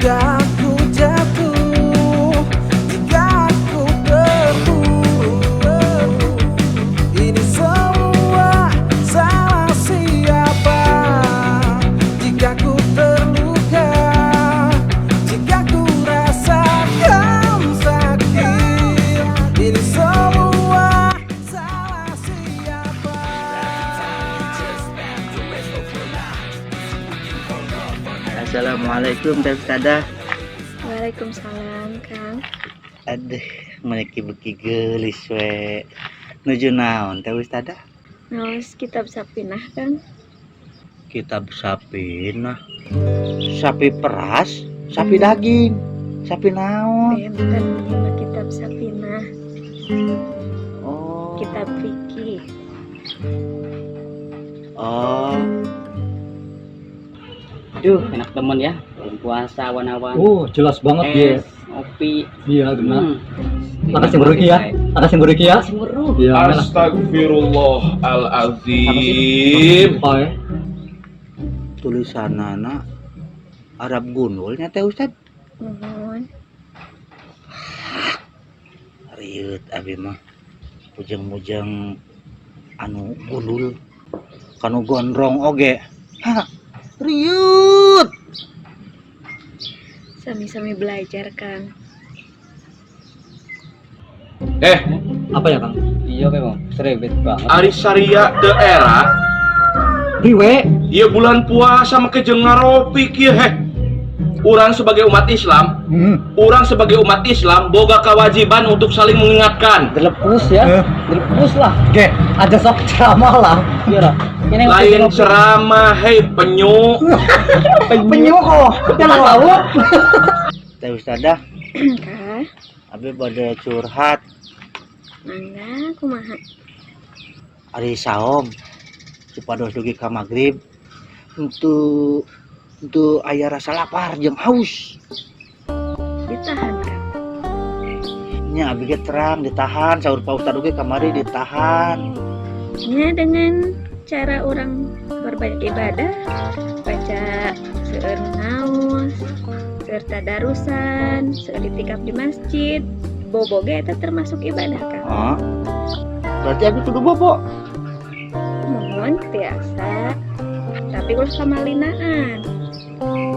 jika aku jatuh, jika aku terpuruk, ini semua salah siapa? Jika ku terluka, jika ku rasakan sakit, ini semua salah siapa? Assalamualaikum Teh Ustadzah. Waalaikumsalam, Kang. Aduh, meuniki beki geulis we. Nuju naon Teh Ustadzah? Nulis kitab Sapinah, Kang. Kitab Sapinah. Sapi peras, sapi daging, sapi naon? Benten nama kitab Sapinah, Oh. kitab fikih. Oh. Aduh, enak temen ya. Belum puasa awan-awan. Oh, jelas banget ya. Es, ngopi. Iya, benar. Makasih Ini Bro Ki ya. Makasih Bro Ki ya. Makasih Bro. Iya, enak. Astagfirullahaladzim. Apa ya? Tulisanana Arab gundulnya Teh Ustad. Nuhun. Riut abi mah. Mujeng-mujeng anu gundul. Kanu gondrong oge. Hah. Riut. Sami-sami belajar, Kang. Apa ya, Kang? Iya memang serebet banget. Ari Saria daerah. Riwe. Iya bulan puasa make jeung ngaropi kieu heh. Urang sebagai umat Islam, boga kewajiban untuk saling mengingatkan. Dilepus ya. Dilepus lah. Oke, aja sok ceramah lah. Iya lah. Ini yang Lain ngopi. ceramah, hei penyu. Penyu kok. Jangan tahu. Teh Ustadzah, Kak, abi bade curhat. mangga kumaha? Ari saom supados dugi ka magrib untuk aya rasa lapar jeung haus. Ditahan, Kang. Nya abi ge terang ditahan saur Pak Ustad oge kamari ditahan. Ya, dengan cara orang berbanyak ibadah, baca seueur ngaos, seueur tadarusan, seueur itikaf di masjid, boboge itu termasuk ibadah, Kang. Hah? Berarti abi kudu bobo. Mohon tiasa, tapi ulah kamalinaan.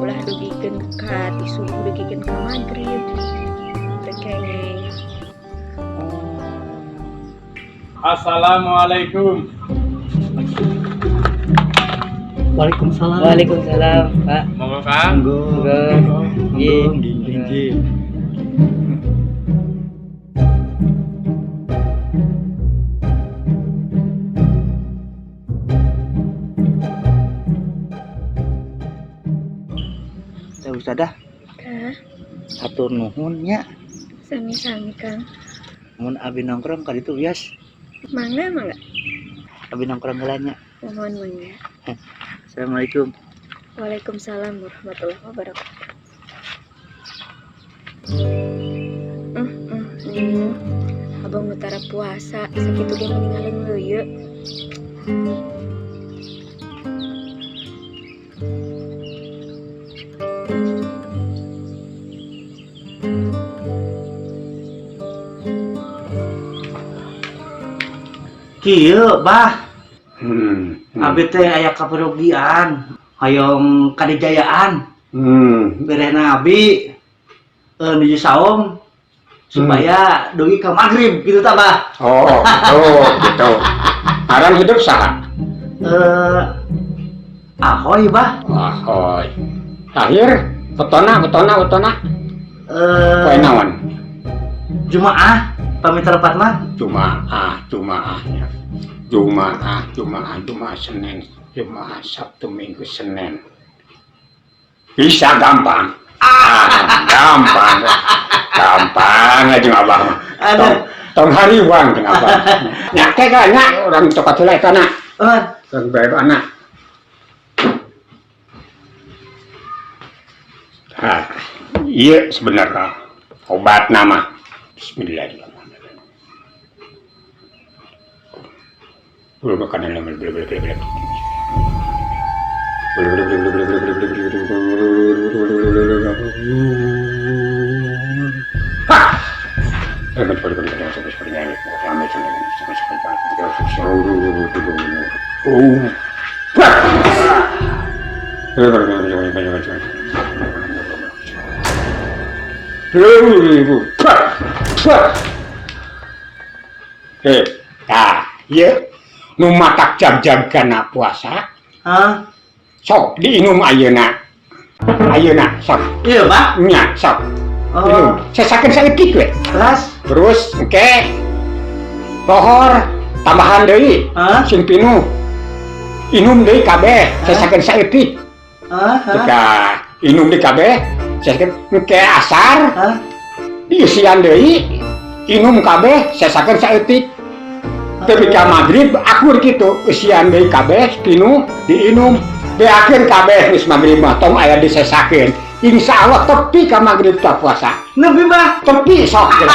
Ulah dugikeun ka di subuh, dugikeun ka magrib. Teu kengeng. Assalamualaikum. Waalaikumsalam. Waalaikumsalam, Pak. Monggo Kang. Nggih. Teh Ustadzah, Kah, hatur nuhun nya. sami-sami, Kang. Mun abi nongkrong ka ditu wias. Mangga. Abi nongkrong heula nya. Mohon mangga. Assalamualaikum. Waalaikumsalam warahmatullahi wabarakatuh. Abang utara puasa, sakitu ge meninggalin leuyeut. Kieu, Bah. Abi teh aya kaperugian, hayong kadijayaan. Berehna abi nuju saum supaya dugi ke magrib gitu ta, Bah. Oh, gitu. Aran hidup saha? Ahoy, Bah. Ahoy. Akhir betona. Poe naon? Jumaah pamit rapat mah. Jumaah Senin, Jumaah Sabtu Minggu Senin. Bisa gampang. Gampang aja abah. Tong hariwang jeung abah. Nya teh nya urang copat heula eta na. Tong bae anak. Iya sebenarnya obat nama. Bismillahirrahmanirrahim. Belum makanan lama belum. Nah, iya, nu matak jam-jam kana puasa, sok diinum ayeuna, sok. Iya, Pak. Nya, sok. Minum. Sesakeun saeutik we. Terus engke lohor tambahan deui. Sing pinuh. Inum deui kabeh, sesakeun saeutik. Jika inum deui kabeh, sesakeun engke asar. Diisian deui. Inum kabeh, sesakeun saeutik. Ketika maghrib akur kitu, isian deui kabeh, pinuh diinum. Beakeun kabeh geus maghrib mah tong aya disesakeun. Insyaallah tepi ka maghrib ta puasa. Nepi, Pak. Tepi sok. Gitu.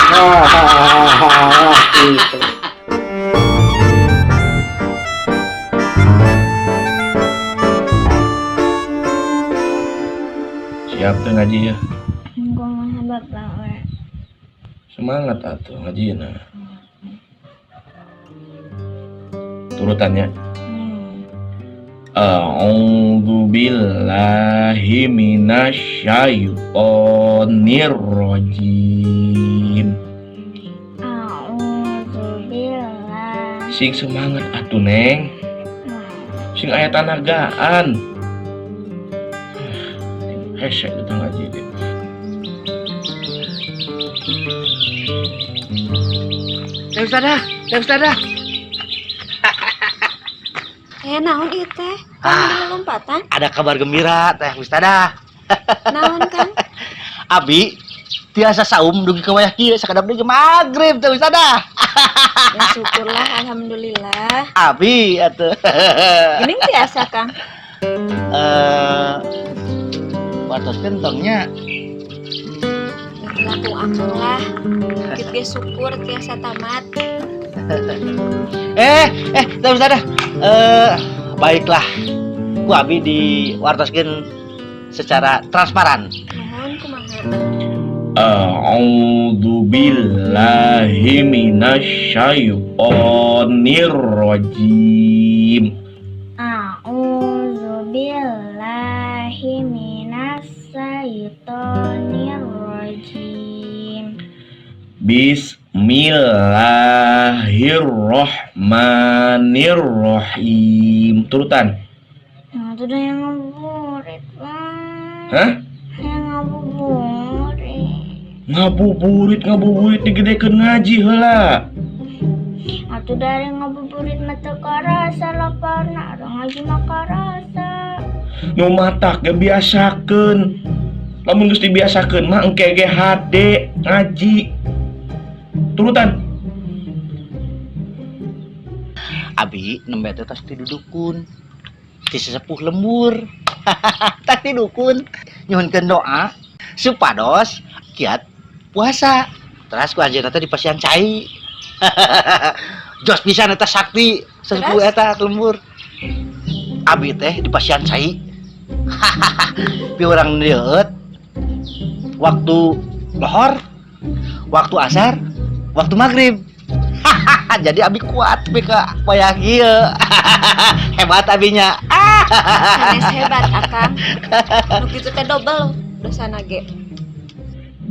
Siap tuh ngaji ya. Kumaha Bapak we? Semangat atuh ngajina. Turutannya. A'udzu billahi minasyaitonir rajim. A'udzubillah. Sing semangat atuh Neng. Sing aya tanagaan. Hesek kita ngaji deh. Teh Ustadzah. Naon ieu teh? Tong lompatan? Ada kabar gembira Teh Ustadzah. Naon Kang? Abi biasa saum dugi ka wayah kieu sakadap deui magrib Teh Ustadzah. Ya syukurlah, alhamdulillah. Abi atuh. Geuning biasa Kang. Wartos kentongnya. Laku akang lah. Kita ge syukur tiasa tamat. Teh Ustadzah. Baiklah. Ku abi diwartoskeun secara transparan. Mohon kumaha? A'udzu billahi minasyaitonir rajim. A'udzubillahi minasyaitonir rajim. Bismillahirrahmanirrahim. Turutan. Nah, itu udah yang ngabuburit, Bang. Hah? Yang ngabuburit. Ngabuburit digedekeun ngaji heula. Atuh dari ngabuburit mah teu karasa laparna, ada ngaji mah karasa. Nu matak ge biasakeun. Lamun geus dibiasakeun mah engke ge hade ngaji. Turutan. Abi nembe teh tos didudukun. Ti sesepuh lembur. Tak didukun. Nyuhunkeun doa supados kiat puasa. Terus ku anjeunna teh dipasihan cai. Jos pisan eta sakti sesepuh eta lembur. Abi teh dipasihan cai. Pi urang deueut waktu lohor, waktu asar, waktu maghrib. Jadi abi kuat beka wayah kieu. Hebat abinya. Sanes hebat Akang. Nu kitu teh double dosana ge.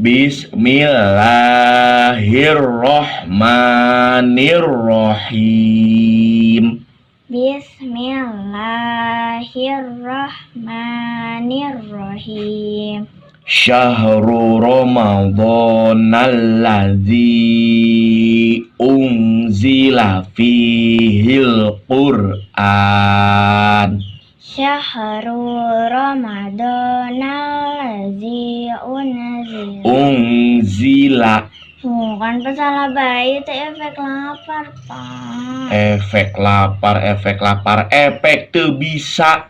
Bismillahirrahmanirrahim. Bismillahirrahmanirrahim. Syahrul Ramadan allazi unzila fihil Qur'an. Syahrul Ramadan allazi Unzila. Bukan pesalah bayi itu efek lapar, Pak. Efek lapar, teu bisa.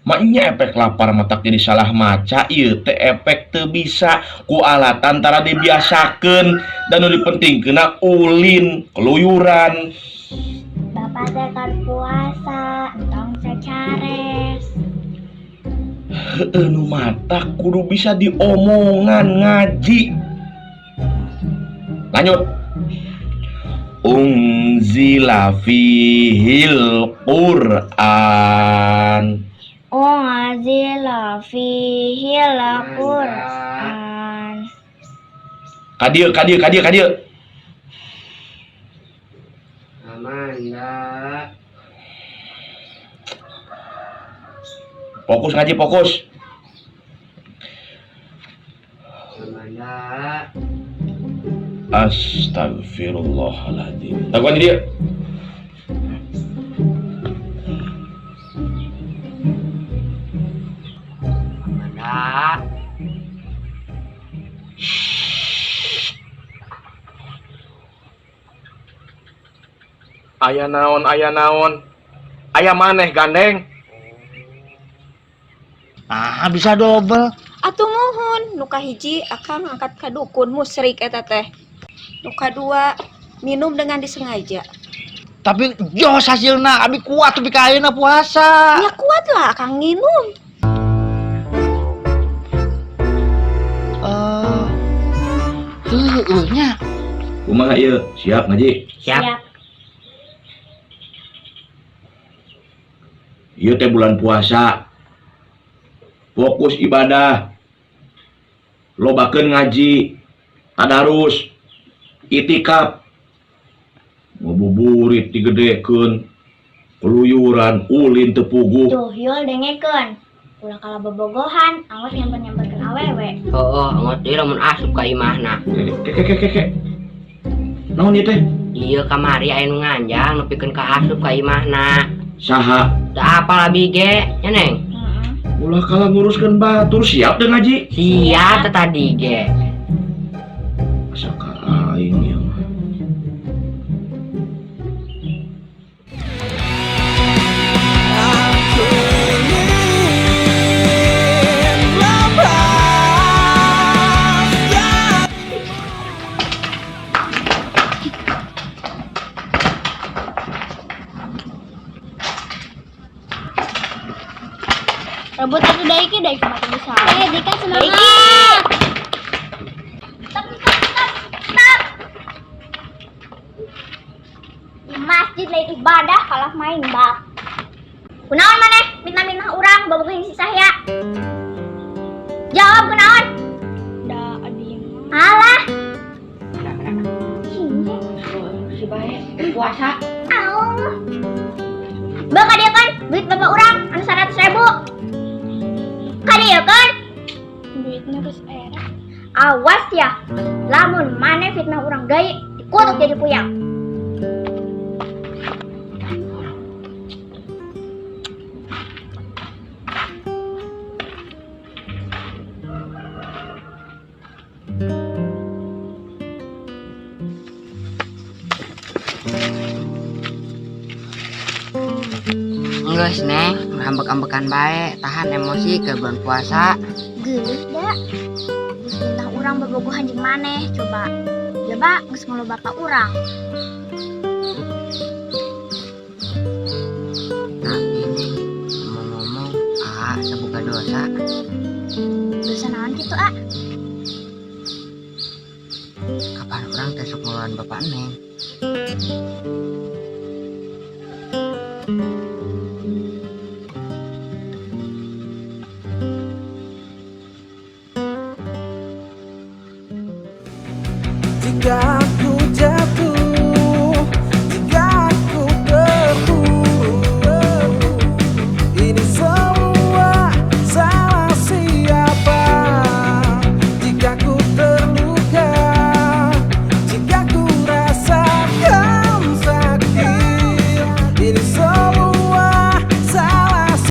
Maknya efek lapar matak jadi salah maca, ieu teh efek teu bisa ku alatan tara dibiasakeun dan nu dipentingkeunna ulin, keluyuran. Bapak teh kan puasa, entong sacares. Heueuh nu matak kudu bisa diomongan ngaji. Lanjut. Unzila fihil Qur'an. Unzila fihil Qur'an. Kadir. Amanda. Fokus ngaji, fokus. Amanda. Astagfirullahaladzim. Lakukan dia. Amanda. Aya naon. Aya maneh gandeng. Ah, bisa double. Atuh mohon nu kahiji akang angkat ka dukun musyrik eta teh. Nu kadua minum dengan disengaja. Tapi jos hasilna abi kuat tapi kayeuna puasa. Ya kuat lah akang nginum. Nya. Kumaha ieu? Siap ngaji? Siap. Ieu teh bulan puasa. Fokus ibadah. Lobakeun ngaji, tadarus, itikaf. Ngabuburit digedekeun, keluyuran, ulin teu puguh. Tuh, yul dengekeun. Ulah kala bobogohan, anggot nyamper-nyamperkeun awewe. Oh, anggot ieu lamun asup ka imahna. Kek. Naon ieu teh? Ieu kamari aya nu nganjang nepikeun ka asup ka imahna. Saha? Da apa abi ge, nya Neng? Ulah kala nguruskeun batur siap teh ngaji. Siap teh tadi ge. Asal aing ieu mah. Aku ingin lepaskan. Rebut satu daiki mati bisa. Dika semangat. Stop. Di masjid lain ibadah kalah main bal. Kunaon maneh? Minta urang bobogoh si Sahya. Jawab kunaon? Da adi. Alah. Si bae puasa. Au. Bang dia kan duit bapak urang anu 100.000. Kadieu kan? Duitna geus era. Awas ya. Lamun maneh fitnah urang gaye dikutuk jadi puyang. Geus Neng, ambek-ambekan bae, tahan emosi ke bulan puasa. Geus da. Geus fitnah urang bobogohan jeung maneh coba. Coba geus ngelu bapak urang. Tapi Neng, ngomong-ngomong, sabuga dosa. Dosa naon kitu, A? Kapan orang teh sok ngeluaran bapak Neng?